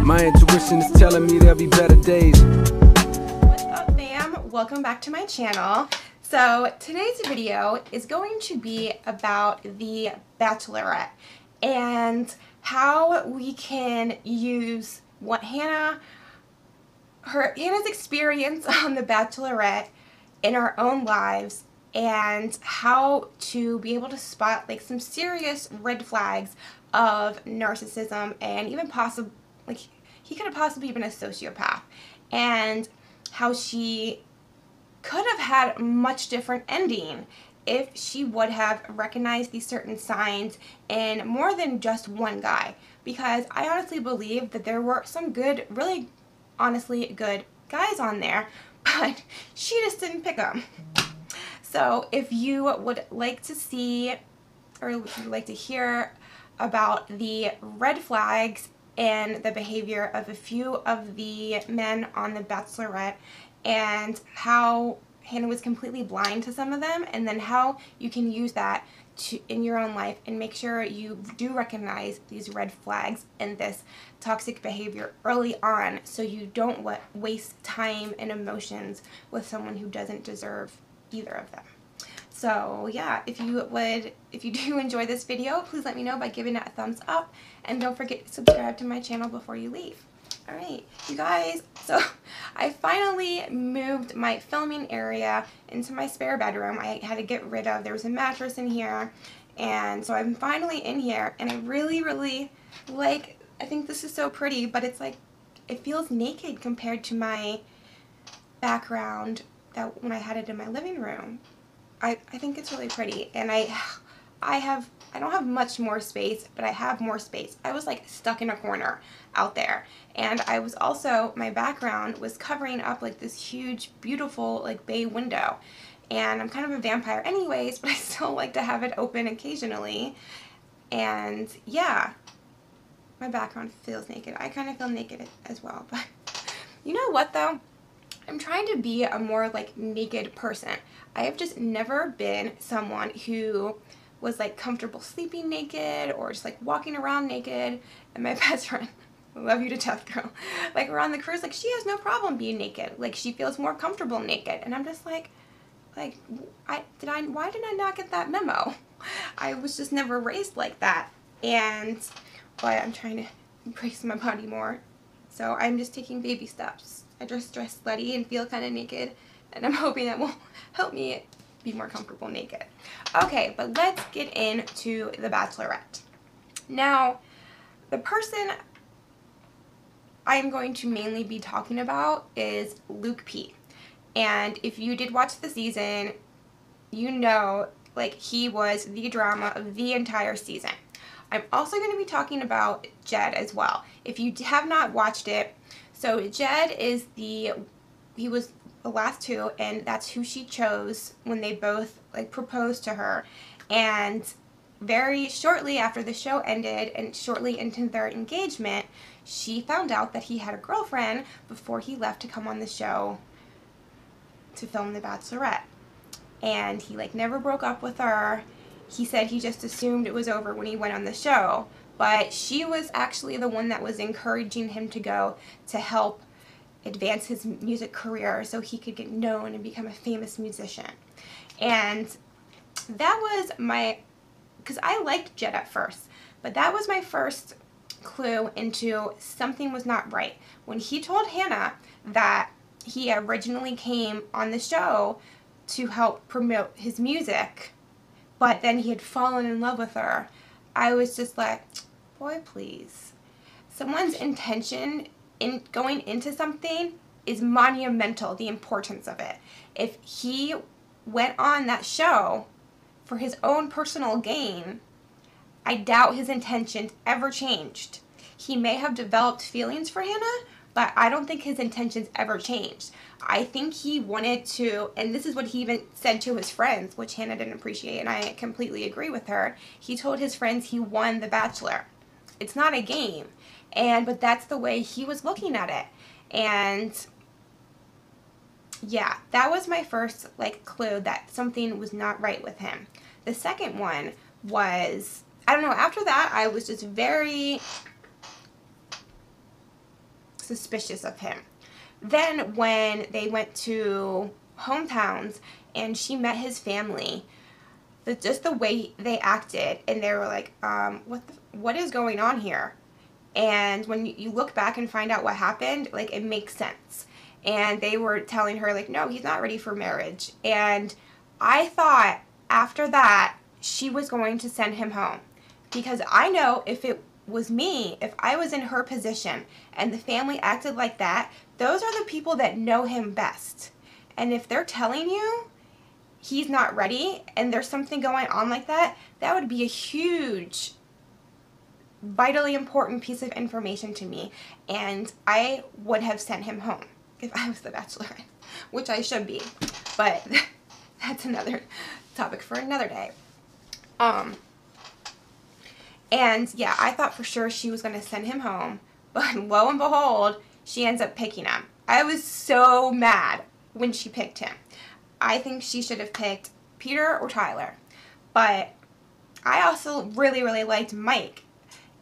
My intuition is telling me there'll be better days. What's up, fam? Welcome back to my channel. So today's video is going to be about the Bachelorette and how we can use what Hannah's experience on the Bachelorette in our own lives, and how to be able to spot like some serious red flags of narcissism, and even possibly like he could have possibly been a sociopath, and how she could have had a much different ending if she would have recognized these certain signs in more than just one guy. Because I honestly believe that there were some good, really honestly good guys on there, but she just didn't pick them. So if you would like to see, or would like to hear about the red flags and the behavior of a few of the men on the Bachelorette, and how Hannah was completely blind to some of them, and then how you can use that in your own life and make sure you do recognize these red flags and this toxic behavior early on, so you don't waste time and emotions with someone who doesn't deserve either of them. So yeah, if you do enjoy this video, please let me know by giving it a thumbs up, and don't forget to subscribe to my channel before you leave. Alright, you guys, so I finally moved my filming area into my spare bedroom. I had to get rid of, there was a mattress in here, and so I'm finally in here, and I really like, I think this is so pretty, but it's like, it feels naked compared to my background that when I had it in my living room. I think it's really pretty, and I don't have much more space, but I have more space. I was like stuck in a corner out there, and I was also, my background was covering up like this huge beautiful like bay window, and I'm kind of a vampire anyways, but I still like to have it open occasionally. And yeah, my background feels naked. I kind of feel naked as well, but you know what though? I'm trying to be a more like naked person. I have just never been someone who was like comfortable sleeping naked or just like walking around naked. And my best friend, I love you to death, girl, like we're on the cruise, like she has no problem being naked. Like she feels more comfortable naked. And I'm just like why did I not get that memo? I was just never raised like that. And but I'm trying to embrace my body more. So I'm just taking baby steps. I just dress slutty and feel kind of naked, and I'm hoping that will help me be more comfortable naked. Okay, but let's get into the Bachelorette. Now, the person I am going to mainly be talking about is Luke P. And if you did watch the season, you know, like, he was the drama of the entire season. I'm also going to be talking about Jed as well. If you have not watched it, so Jed is he was the last two, and that's who she chose when they both like proposed to her. And very shortly after the show ended and shortly into their engagement, she found out that he had a girlfriend before he left to come on the show to film The Bachelorette. And he like never broke up with her. He said he just assumed it was over when he went on the show, but she was actually the one that was encouraging him to go to help advance his music career so he could get known and become a famous musician. And that was because I liked Jed at first, but that was my first clue into something was not right. When he told Hannah that he originally came on the show to help promote his music, but then he had fallen in love with her, I was just like, boy, please. Someone's intention in going into something is monumental, the importance of it. If he went on that show for his own personal gain, I doubt his intentions ever changed. He may have developed feelings for Hannah, but I don't think his intentions ever changed. I think he wanted to, and this is what he even said to his friends, which Hannah didn't appreciate, and I completely agree with her. He told his friends he won The Bachelor. It's not a game. But that's the way he was looking at it. And yeah, that was my first like clue that something was not right with him. The second one was, I don't know, after that I was just very suspicious of him. Then when they went to hometowns and she met his family, just the way they acted, and they were like, what is going on here? And when you look back and find out what happened, like, it makes sense. And they were telling her, like, no, he's not ready for marriage. And I thought after that she was going to send him home, because I know if it was me, if I was in her position and the family acted like that, those are the people that know him best. And if they're telling you he's not ready and there's something going on like that, that would be a huge, vitally important piece of information to me, and I would have sent him home if I was the Bachelorette, which I should be, but that's another topic for another day. And yeah, I thought for sure she was going to send him home, but lo and behold, she ends up picking him. I was so mad when she picked him. I think she should have picked Peter or Tyler, but I also really, really liked Mike.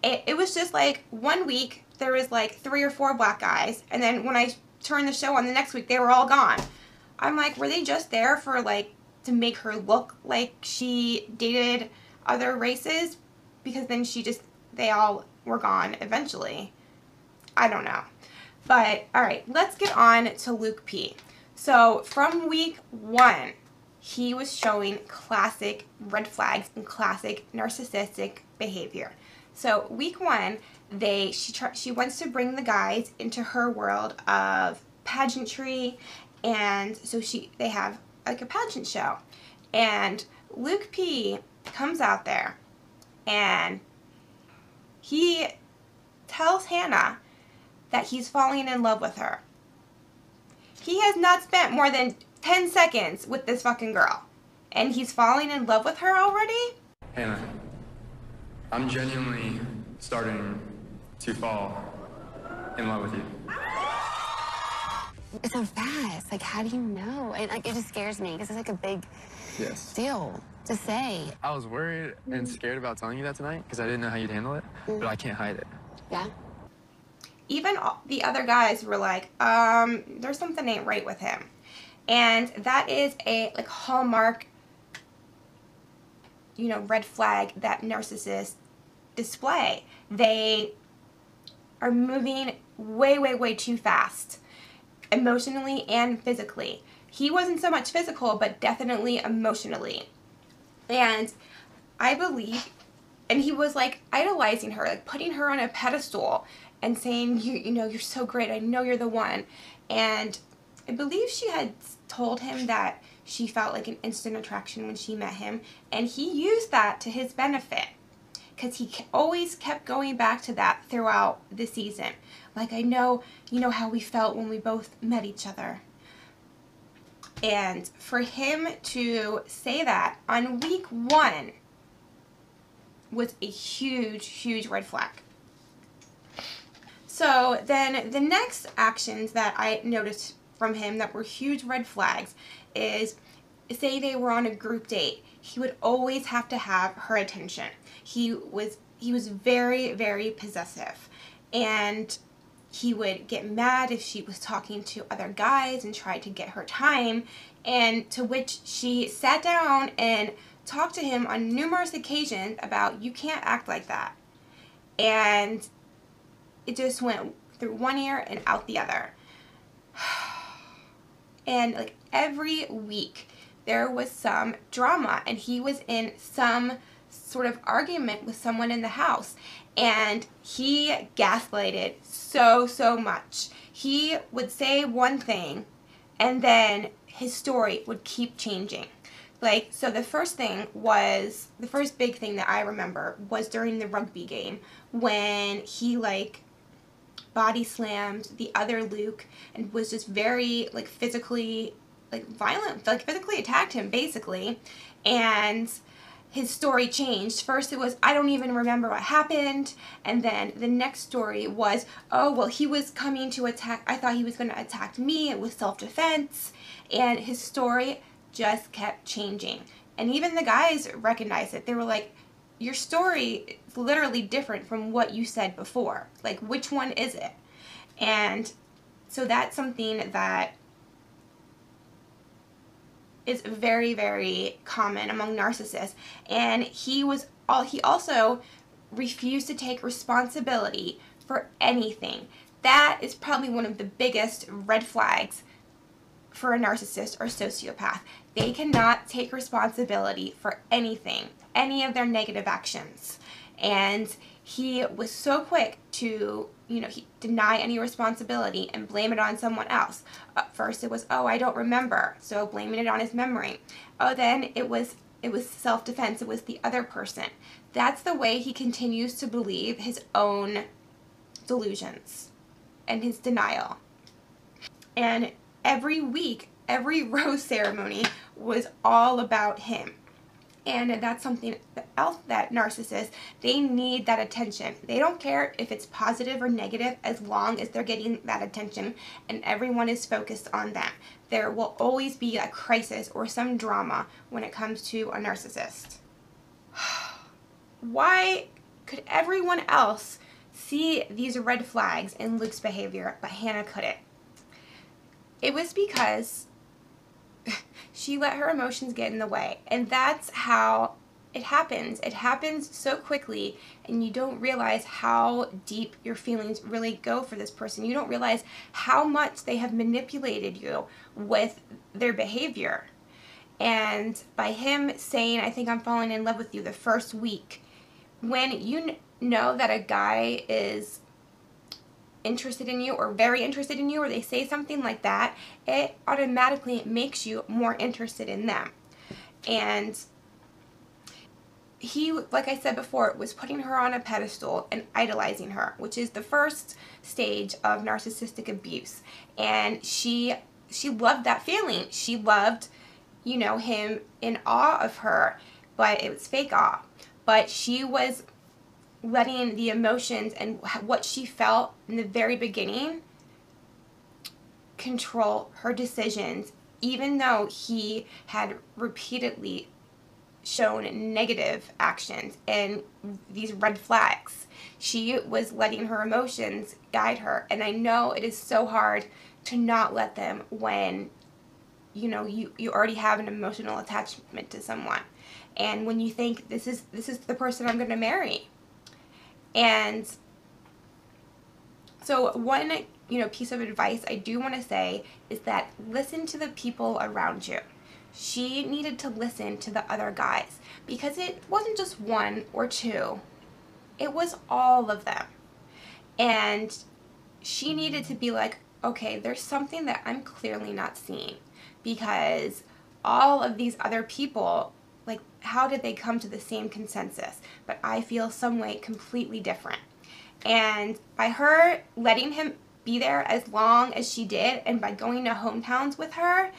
It was just like 1 week there was like 3 or 4 black guys, and then when I turned the show on the next week, they were all gone. I'm like, were they just there for, like, to make her look like she dated other races? Because then they all were gone eventually. I don't know. But, alright, let's get on to Luke P. So, from week 1, he was showing classic red flags and classic narcissistic behavior. So, week 1, she wants to bring the guys into her world of pageantry, and so they have like a pageant show. And Luke P comes out there and he tells Hannah that he's falling in love with her. He has not spent more than 10 seconds with this fucking girl, and he's falling in love with her already? Hannah, I'm genuinely starting to fall in love with you. It's so fast. Like, how do you know? And like, it just scares me because it's like a big deal to say. I was worried and scared about telling you that tonight because I didn't know how you'd handle it, but I can't hide it. Yeah. Even the other guys were like, there's something ain't right with him. And that is a like hallmark, you know, red flag that narcissists display. They are moving way, way, way too fast, emotionally and physically. He wasn't so much physical, but definitely emotionally. And I believe, and he was like idolizing her, like putting her on a pedestal and saying, you know, you're so great, I know you're the one. And I believe she had told him that she felt like an instant attraction when she met him, and he used that to his benefit, because he always kept going back to that throughout the season. Like, I know, you know how we felt when we both met each other. And for him to say that on week 1 was a huge, huge red flag. So then the next actions that I noticed from him that were huge red flags is, say they were on a group date, he would always have to have her attention. He was very, very possessive, and he would get mad if she was talking to other guys and tried to get her time, and to which she sat down and talked to him on numerous occasions about, you can't act like that. And it just went through one ear and out the other. And like every week there was some drama, and he was in some sort of argument with someone in the house, and he gaslighted so much. He would say one thing and then his story would keep changing. Like, so the first big thing that I remember was during the rugby game when he like body slammed the other Luke and was just very like physically like violent, like physically attacked him basically. And his story changed. First it was, I don't even remember what happened, and then the next story was, oh well, he was coming to attack, I thought he was going to attack me, it was self-defense. And his story just kept changing, and even the guys recognized it. They were like, your story is literally different from what you said before, like which one is it? And so that's something that is very, very common among narcissists. And he also refused to take responsibility for anything. That is probably one of the biggest red flags for a narcissist or sociopath. They cannot take responsibility for anything, any of their negative actions. And he was so quick to, deny any responsibility and blame it on someone else. First it was, oh, I don't remember, so blaming it on his memory. Oh, then it was self-defense. It was the other person. That's the way he continues to believe his own delusions and his denial. And every week, every rose ceremony was all about him. And that's something else that narcissists, they need that attention. They don't care if it's positive or negative as long as they're getting that attention and everyone is focused on them. There will always be a crisis or some drama when it comes to a narcissist. Why could everyone else see these red flags in Luke's behavior, but Hannah couldn't? It was because she let her emotions get in the way. And that's how it happens. It happens so quickly, and you don't realize how deep your feelings really go for this person. You don't realize how much they have manipulated you with their behavior. And by him saying, I think I'm falling in love with you the first week, when you know that a guy is interested in you or very interested in you, or they say something like that, it automatically makes you more interested in them. And he, like I said before, was putting her on a pedestal and idolizing her, which is the first stage of narcissistic abuse. And she loved that feeling. She loved, him in awe of her, but it was fake awe. But she was letting the emotions and what she felt in the very beginning control her decisions, even though he had repeatedly shown negative actions and these red flags. She was letting her emotions guide her, and I know it is so hard to not let them when you already have an emotional attachment to someone, and when you think this is the person I'm going to marry. And so one, piece of advice I do want to say is that listen to the people around you. She needed to listen to the other guys, because it wasn't just one or two. It was all of them. And she needed to be like, okay, there's something that I'm clearly not seeing, because all of these other people, like, how did they come to the same consensus? But I feel some way completely different. And by her letting him be there as long as she did, and by going to hometowns with her,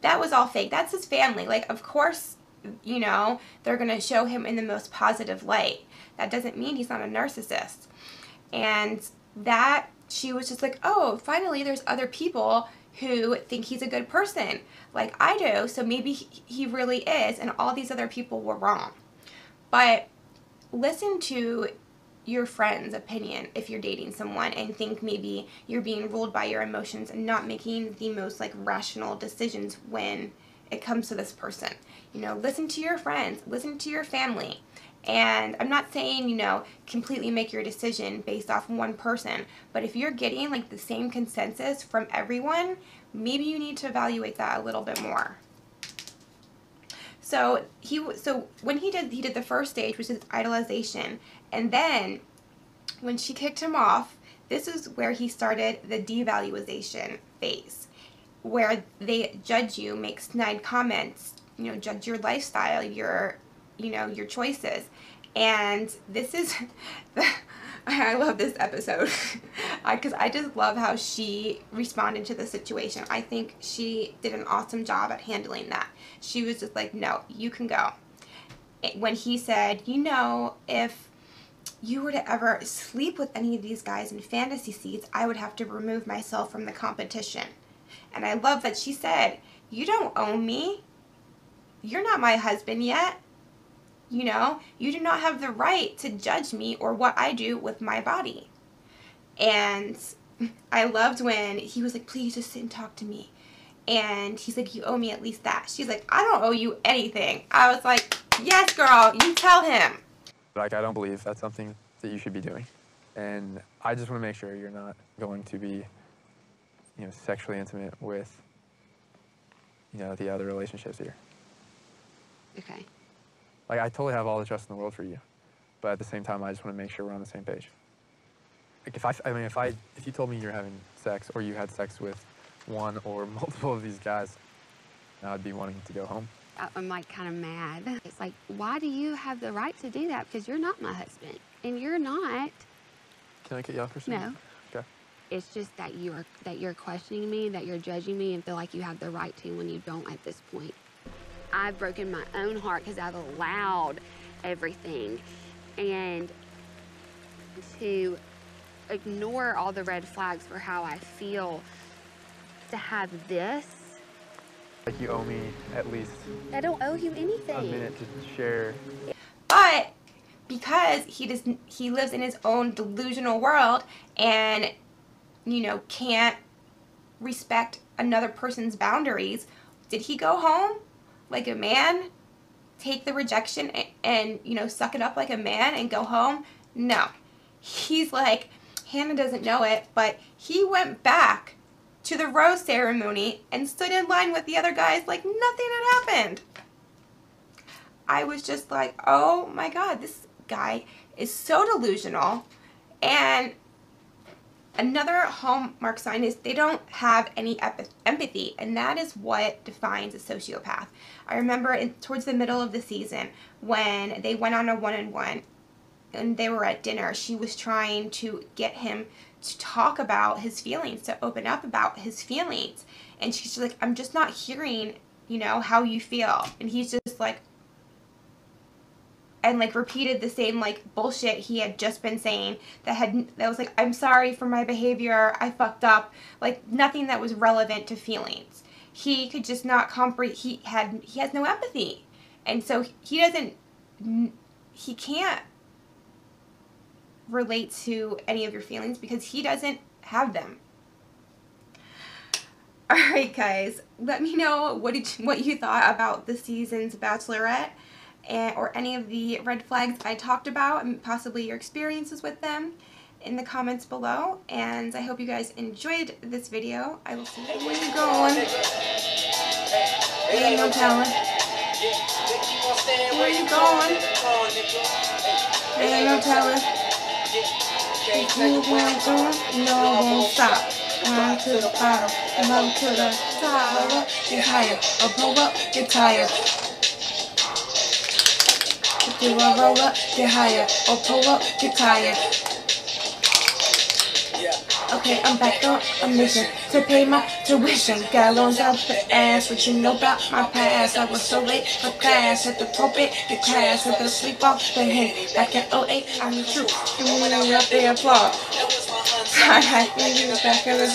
that was all fake. That's his family. Like, of course, they're going to show him in the most positive light. That doesn't mean he's not a narcissist. And that she was just like, oh, finally there's other people who think he's a good person like I do, so maybe he really is, and all these other people were wrong. But listen to your friend's opinion if you're dating someone and think maybe you're being ruled by your emotions and not making the most rational decisions when it comes to this person. Listen to your friends, listen to your family. And I'm not saying, completely make your decision based off one person, but if you're getting the same consensus from everyone, maybe you need to evaluate that a little bit more. So when he did the first stage, which is idolization, and then when she kicked him off, this is where he started the devaluation phase, where they judge you, make snide comments, judge your lifestyle, your choices. And this is I love this episode because I just love how she responded to the situation. I think she did an awesome job at handling that. She was just like, no, you can go. When he said, if you were to ever sleep with any of these guys in fantasy seats, I would have to remove myself from the competition. And I love that she said, you don't own me. You're not my husband yet. You do not have the right to judge me or what I do with my body. And I loved when he was like, please just sit and talk to me. And he's like, you owe me at least that. She's like, I don't owe you anything. I was like, yes, girl, you tell him. Like, I don't believe that's something that you should be doing. And I just want to make sure you're not going to be, sexually intimate with, the other relationships here. Okay. Like, I totally have all the trust in the world for you. But at the same time, I just want to make sure we're on the same page. Like, if you told me you're having sex or you had sex with one or multiple of these guys, I'd be wanting to go home. I'm like kind of mad. It's like, why do you have the right to do that? Because you're not my husband, and you're not. Can I cut you off for a second? No. Okay. It's just that you're questioning me, that you're judging me, and feel like you have the right to when you don't at this point. I've broken my own heart because I've allowed everything, and to ignore all the red flags for how I feel, to have this. Like, you owe me at least I don't owe you anything. a minute to share. But because he lives in his own delusional world and, can't respect another person's boundaries, did he go home like a man, take the rejection and suck it up like a man and go home? No. He's like, Hannah doesn't know it, but he went back to the rose ceremony and stood in line with the other guys like nothing had happened. I was just like, oh my God, this guy is so delusional. And another hallmark sign is they don't have any empathy, and that is what defines a sociopath. I remember towards the middle of the season when they went on a one-on-one and they were at dinner, she was trying to get him to talk about his feelings, to open up about his feelings. And she's like, I'm just not hearing, how you feel. And he's just like, and like repeated the same like bullshit he had just been saying that was like, I'm sorry for my behavior, I fucked up. Like nothing that was relevant to feelings. He could just not comprehend. He has no empathy. And so he can't relate to any of your feelings because he doesn't have them. Alright guys, let me know what you thought about this season's Bachelorette or any of the red flags I talked about and possibly your experiences with them in the comments below. And I hope you guys enjoyed this video. I will see you where you going. Ain't no telling. Where you going? Ain't no telling. If you want to, no, I won't stop. Climb to the bottom, and up to the top. Roll up, get higher, or pull up, get tired. Do a roll up, get higher, or pull up, get tired. Okay, I'm back on a mission to pay my tuition. Got loans out the ass, what you know about my past. I was so late for class, had to pulpit the class, had to sleep off the head. Back in 08, I'm the truth, and when I'm up there, applaud. I had to get the back of the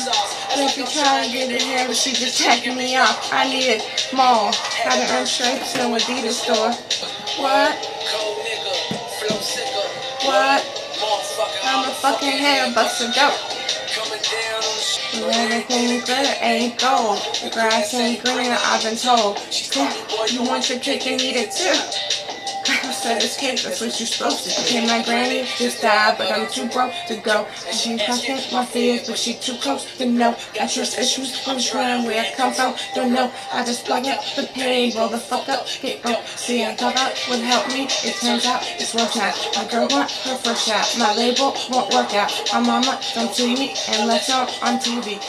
if you try to get it here, but she just checking me off. I needed more. Had to earn stripes in Adidas store. What? I'm a fucking hair buster dope. Everything glitter ain't gold. The grass ain't greener, I've been told. You want your cake and eat it too. I said it's cake, that's what you're supposed to do. Okay, my granny just died, but I'm too broke to go. She fucking my fears, but she too close to know. I trust issues from where I come from. Don't know, I just plug up the pain, roll the fuck up, get broke. See, I thought that would help me. It turns out it's worse now. My girl want her first shot. My label won't work out. My mama don't see me unless I'm on TV.